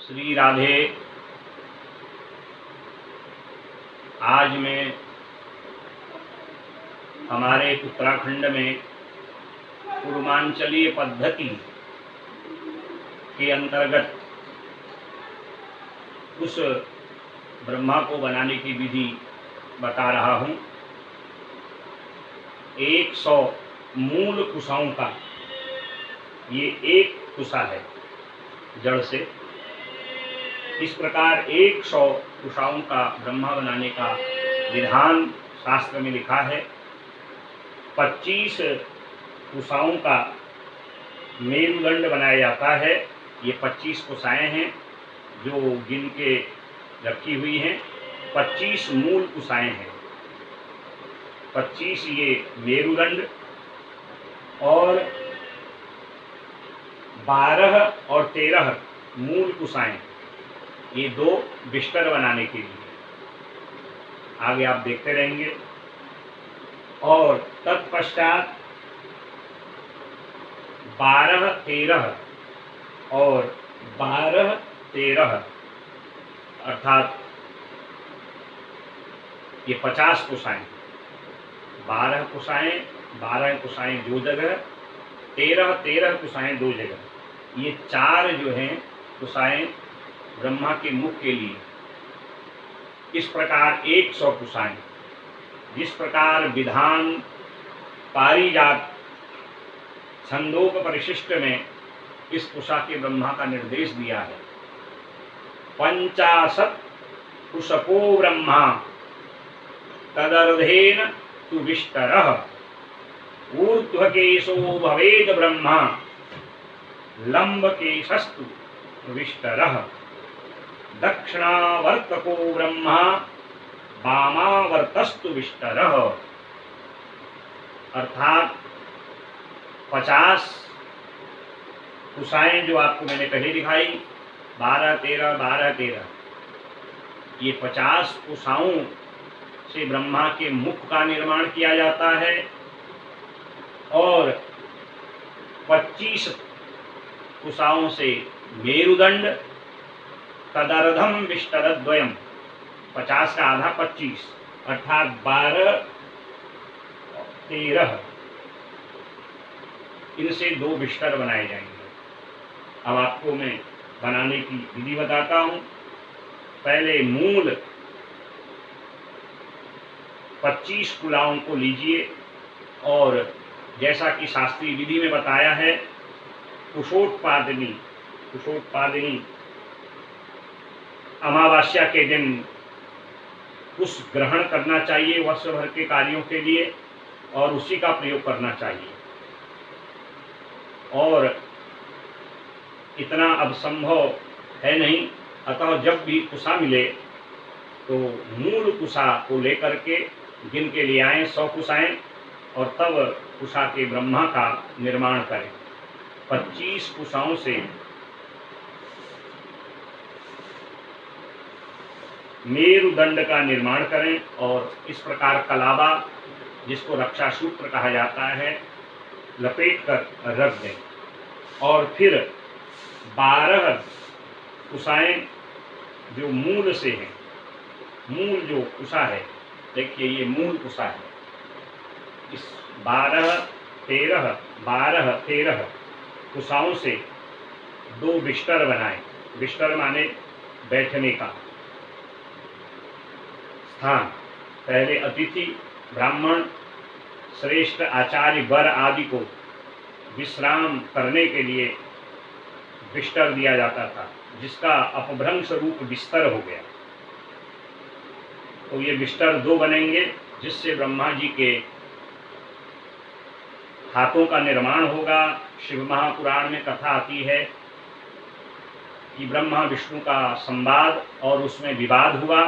श्री राधे। आज मैं हमारे उत्तराखंड में पूर्वांचलीय पद्धति के अंतर्गत उस ब्रह्मा को बनाने की विधि बता रहा हूँ। 100 मूल कुशाओं का ये एक कुशा है जड़ से। इस प्रकार 100 कुशाओं का ब्रह्मा बनाने का विधान शास्त्र में लिखा है। 25 कुशाओं का मेरुदंड बनाया जाता है। ये 25 कुशाएं हैं जो गिन के रखी हुई हैं। 25 मूल कुशाएं हैं, 25 ये मेरुदंड और 12 और 13 मूल कुशाएं, ये 2 बिस्तर बनाने के लिए। आगे आप देखते रहेंगे। और तत्पश्चात 12, 13 और 12, 13 अर्थात ये 50 कुशाएं। 12 कुशाएं, 12 कुशाएं 2 जगह, 13 कुशाएं 2 जगह। ये 4 जो हैं कुशाएं ब्रह्मा के मुख के लिए। इस प्रकार 100 कुशाएं। जिस प्रकार विधान पारिजात छंदोक परिशिष्ट में इस कुशा के ब्रह्मा का निर्देश दिया है। 50 कुशको ब्रह्मा तदर्धेन तु विष्टरः ऊर्ध्वकेशो भवेद ब्रह्मा लंबकेशस्तु विष्टरः दक्षिणावर्तको ब्रह्मा वामावर्तस्तु विष्टरः। अर्थात 50 कुशाएं जो आपको मैंने पहले दिखाई, 12, 13, 12, 13, ये 50 कुशाओं से ब्रह्मा के मुख का निर्माण किया जाता है। और 25 कुशाओं से मेरुदंड तदर्धम विष्टरद्वयम्, 50 का आधा 25 अर्थात 12, 13, इनसे 2 बिस्तर बनाए जाएंगे। अब आपको मैं बनाने की विधि बताता हूँ। पहले मूल 25 कुलाओं को लीजिए और जैसा कि शास्त्रीय विधि में बताया है, कुशोत्पादिनी अमावस्या के दिन कुश ग्रहण करना चाहिए वर्ष भर के कार्यों के लिए और उसी का प्रयोग करना चाहिए। और इतना अब संभव है नहीं, अतः जब भी कुशा मिले तो मूल कुशा को लेकर के गिन के ले आएं 100 कुशाएं और तब कुशा के ब्रह्मा का निर्माण करें। 25 कुशाओं से मेरुदंड का निर्माण करें और इस प्रकार कलावा, जिसको रक्षा सूत्र कहा जाता है, लपेट कर रख दें। और फिर 12 कुशाएं जो मूल से हैं, मूल जो कुशा है, देखिए ये मूल कुशा है। इस 12, 13 कुशाओं से 2 बिस्तर बनाएं। बिस्तर माने बैठने का स्थान। पहले अतिथि, ब्राह्मण, श्रेष्ठ आचार्य, वर आदि को विश्राम करने के लिए बिस्तर दिया जाता था, जिसका अपभ्रंश रूप बिस्तर हो गया। तो ये बिस्तर 2 बनेंगे, जिससे ब्रह्मा जी के हाथों का निर्माण होगा। शिव महापुराण में कथा आती है कि ब्रह्मा विष्णु का संवाद और उसमें विवाद हुआ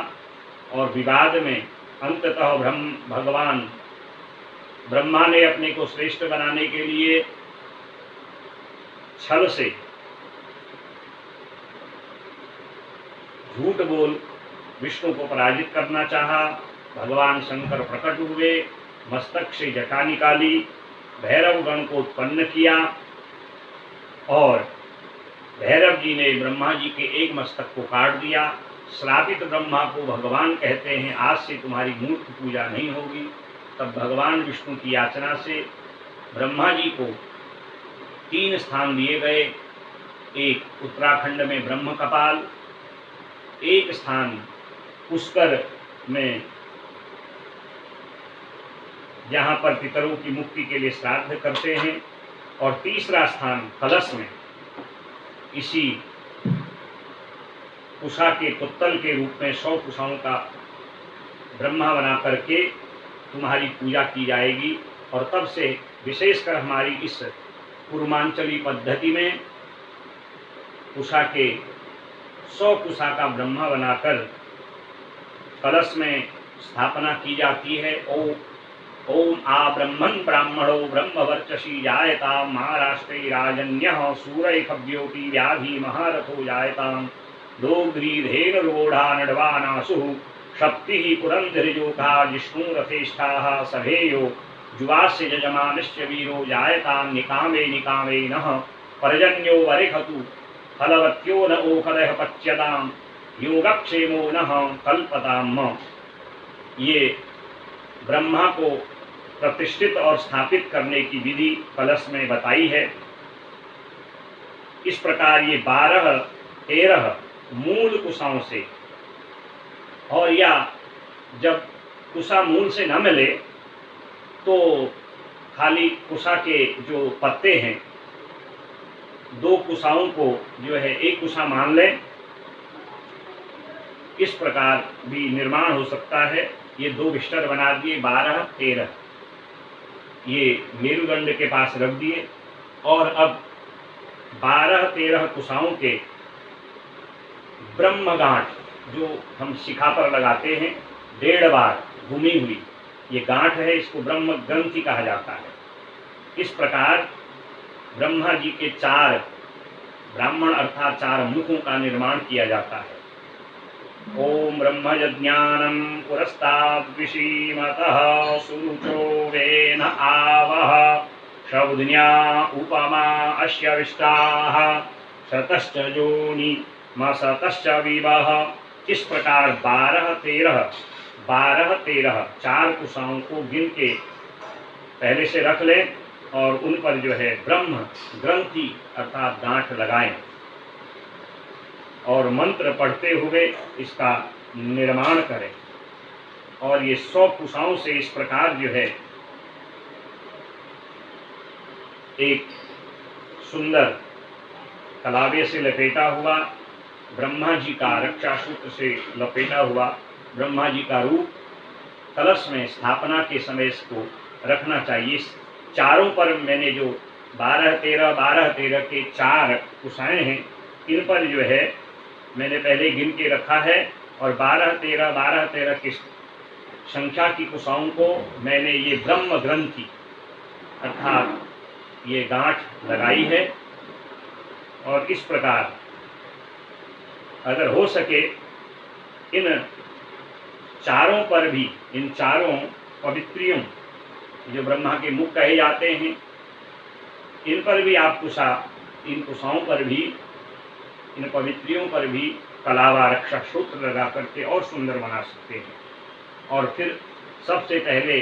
और विवाद में अंततः भगवान ब्रह्मा ने अपने को श्रेष्ठ बनाने के लिए छल से झूठ बोल विष्णु को पराजित करना चाहा। भगवान शंकर प्रकट हुए, मस्तक से जटा निकाली, भैरव गण को उत्पन्न किया और भैरव जी ने ब्रह्मा जी के एक मस्तक को काट दिया। श्रापित ब्रह्मा को भगवान कहते हैं, आज से तुम्हारी मूर्ति पूजा नहीं होगी। तब भगवान विष्णु की याचना से ब्रह्मा जी को 3 स्थान दिए गए। एक उत्तराखंड में ब्रह्म कपाल, एक स्थान पुष्कर में जहाँ पर पितरों की मुक्ति के लिए श्राद्ध करते हैं, और तीसरा स्थान कलश में इसी कुशा के पुत्तल के रूप में 100 कुशाओं का ब्रह्मा बना करके तुम्हारी पूजा की जाएगी। और तब से विशेषकर हमारी इस पूर्वांचली पद्धति में कुशा के 100 कुशा का ब्रह्मा बनाकर कलश में स्थापना की जाती है। ओम आ ब्रह्मन् ब्राह्मणो ब्रह्मवर्चसी जायता महाराष्ट्रे राजन्यः सूरैखव्योऽपि व्याधि महारथो जायताम् दोग्ध्रीधेनुर्वोढा नड्वानासुः शक्तिः पुरन्धरिजोखा जिष्णुरथेष्ठाः सभेयो जुवास्य यजमानस्य वीरो जायताम् निकामे निकामे नः पर्जन्यो वरिखतु फलवत्यो न ओखदः पच्यताम् योगक्षेमो नः कल्पताम्। ये ब्रह्मा को प्रतिष्ठित और स्थापित करने की विधि कलश में बताई है। इस प्रकार ये 12-13 मूल कुशाओं से, और या जब कुशा मूल से न मिले तो खाली कुशा के जो पत्ते हैं 2 कुशाओं को जो है एक कुशा मान लें, इस प्रकार भी निर्माण हो सकता है। ये 2 बिस्तर बना दिए, 12-13 ये मेरुदंड के पास रख दिए, और अब 12-13 कुशाओं के ब्रह्म गांठ जो हम शिखा पर लगाते हैं 1.5 बार घूमी हुई ये गांठ है, इसको ब्रह्म ग्रंथि कहा जाता है। इस प्रकार ब्रह्मा जी के 4 ब्राह्मण अर्थात 4 मुखों का निर्माण किया जाता है। ओम ब्रह्म यज्ञानं पुरस्ताद्विषीमतः सुरुचो वेन आवः शब्दन्या उपमा अस्य विष्टाः शतश्च जोनि मसतश्च विवः। इस प्रकार 12-13 4 कुशाओं को गिन के पहले से रख लें और उन पर जो है ब्रह्म ग्रंथि अर्थात गांठ लगाएं और मंत्र पढ़ते हुए इसका निर्माण करें। और ये 100 कुशाओं से इस प्रकार जो है एक सुंदर कलावे से लपेटा हुआ ब्रह्मा जी का, रक्षा सूत्र से लपेटा हुआ ब्रह्मा जी का रूप कलश में स्थापना के समय इसको रखना चाहिए। चारों पर मैंने जो 12-13 के 4 कुशाएं हैं, इन पर जो है मैंने पहले गिन के रखा है, और 12-13 की संख्या की कुशाओं को मैंने ये ब्रह्म ग्रंथि अर्थात ये गांठ लगाई है। और इस प्रकार अगर हो सके इन चारों पर भी, इन चारों पवित्रियों जो ब्रह्मा के मुख कहे जाते हैं, इन पर भी आप इन कुशाओं पर भी, इन पवित्रियों पर भी कलावा रक्षा सूत्र लगा करके और सुंदर बना सकते हैं। और फिर सबसे पहले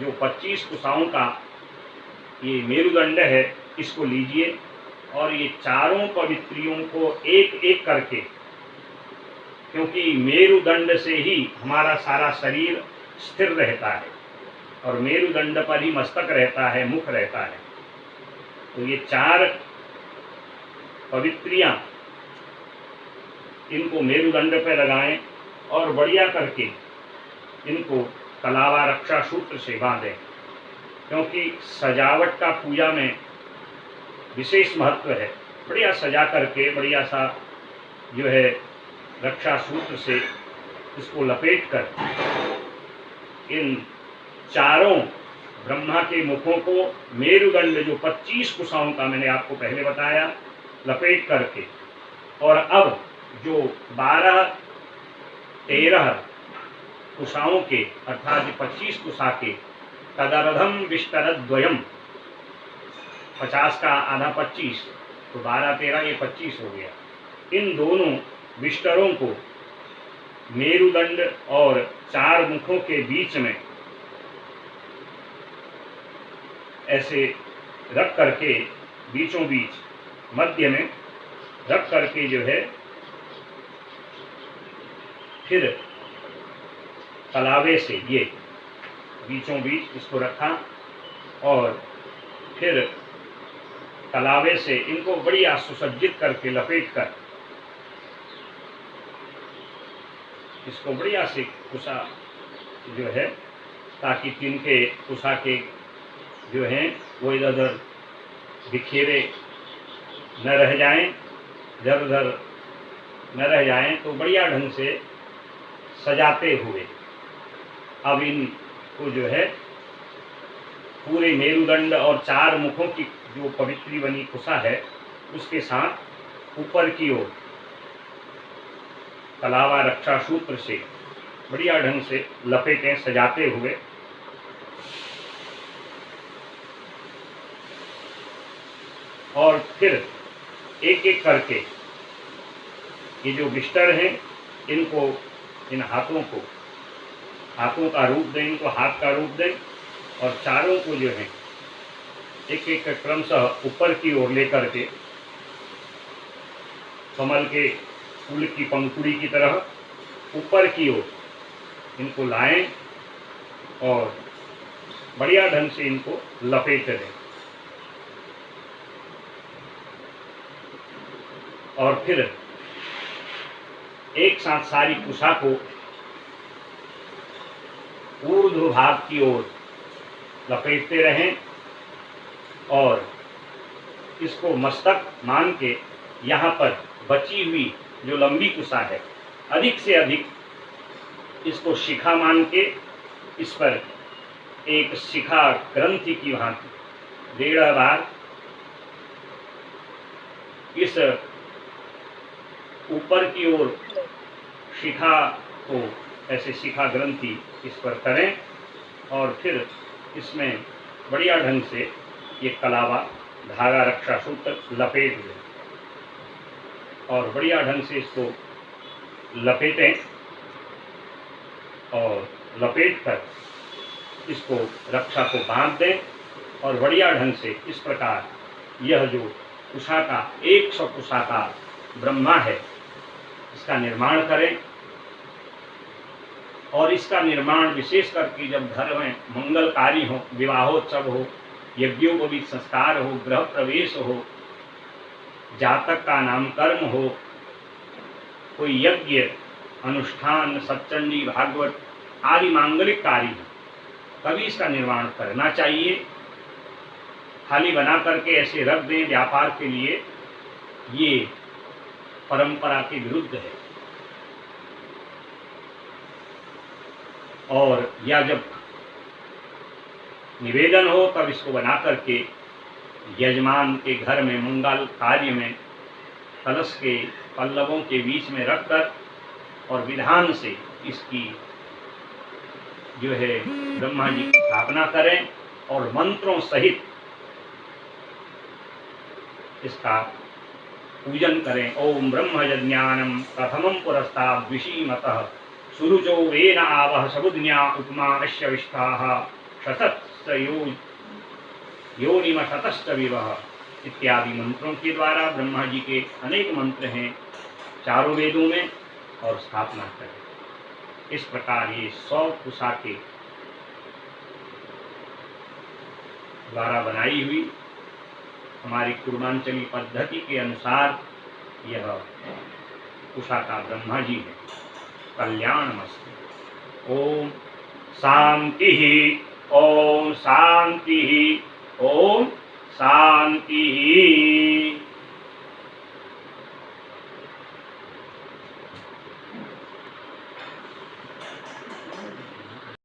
जो 25 कुशाओं का ये मेरुदंड है, इसको लीजिए और ये चारों पवित्रियों को एक एक करके, क्योंकि मेरुदंड से ही हमारा सारा शरीर स्थिर रहता है और मेरुदंड पर ही मस्तक रहता है, मुख रहता है। तो ये 4 पवित्रियां इनको मेरुदंड पर लगाएं और बढ़िया करके इनको कलावा रक्षा सूत्र से बांधें, क्योंकि सजावट का पूजा में विशेष महत्व है। बढ़िया सजा करके बढ़िया सा जो है रक्षा सूत्र से इसको लपेट कर इन चारों ब्रह्मा के मुखों को मेरुदंड जो 25 कुशाओं का मैंने आपको पहले बताया लपेट करके, और अब जो 12-13 कुशाओं के अर्थात 25 कुशा के तदर्धम विष्टरद्वयम, 50 का आधा 25 तो 12 13 ये 25 हो गया। इन दोनों बिस्तरों को मेरुदंड और 4 मुखों के बीच में ऐसे रख करके, बीचों बीच मध्य में रख करके जो है फिर कलावे से ये बीचों बीच इसको रखा और फिर कलावे से इनको बढ़िया सुसज्जित करके लपेट कर इसको बढ़िया से कुसा जो है, ताकि तिनके कुसा के जो हैं वो इधर उधर बिखेरे न रह जाएं, इधर उधर न रह जाएं, तो बढ़िया ढंग से सजाते हुए अब इनको जो है पूरे मेरुदंड और 4 मुखों की जो पवित्री बनी कुसा है उसके साथ ऊपर की ओर कलावा रक्षा सूत्र से बढ़िया ढंग से लपेटें सजाते हुए और फिर एक एक करके ये जो बिस्तर हैं इनको, इन हाथों का रूप दें, इनको हाथ का रूप दें और चारों को जो है एक एक क्रमशः ऊपर की ओर लेकर के कमल के फूल की पंखुड़ी की तरह ऊपर की ओर इनको लाएं और बढ़िया ढंग से इनको लपेट दें और फिर एक साथ सारी कुसा को ऊर्ध्व भाग की ओर लपेटते रहें और इसको मस्तक मान के यहाँ पर बची हुई जो लंबी कुसा है अधिक से अधिक इसको शिखा मान के इस पर एक शिखा ग्रंथि की भांति 1.5 बार इस ऊपर की ओर शिखा को ऐसे शिखा ग्रंथि इस पर करें और फिर इसमें बढ़िया ढंग से ये कलावा धागा रक्षा सूत्र लपेट दें और बढ़िया ढंग से इसको लपेटें और लपेट कर इसको रक्षा को बांध दें और बढ़िया ढंग से इस प्रकार यह जो कुशा का 100 कुशा का ब्रह्मा है इसका निर्माण करें। और इसका निर्माण विशेष करके जब घर में मंगलकारी हो, विवाहोत्सव हो, यज्ञोपवीत संस्कार हो, गृह प्रवेश हो, जातक का नामकर्म हो, कोई यज्ञ अनुष्ठान सत्चंडी भागवत आदि मांगलिक कार्य हो, तभी इसका निर्माण करना चाहिए। खाली बना करके ऐसे रख दें व्यापार के लिए, ये परंपरा के विरुद्ध है। और या जब निवेदन हो तब इसको बना करके यजमान के घर में मंगल कार्य में कलश के पल्लवों के बीच में रखकर और विधान से इसकी जो है ब्रह्मा जी की स्थापना करें और मंत्रों सहित इसका पूजन करें। ओम ब्रह्म यज्ञानम प्रथमं पुरस्ताद् विशीमतः सुरुचो वेन आवह सबुज्ञा उपमा अश्य विष्ठाः शतश्च योनिम शतश्च विवह इत्यादि मंत्रों के द्वारा ब्रह्मा जी के अनेक मंत्र हैं चारों वेदों में और स्थापना करें। इस प्रकार ये 100 कुशा के द्वारा बनाई हुई हमारी पूर्वांचली पद्धति के अनुसार यह कुशा का ब्रह्मा जी है। कल्याणमस्तु। ओम शांति, ओम शांति, ओम शांति।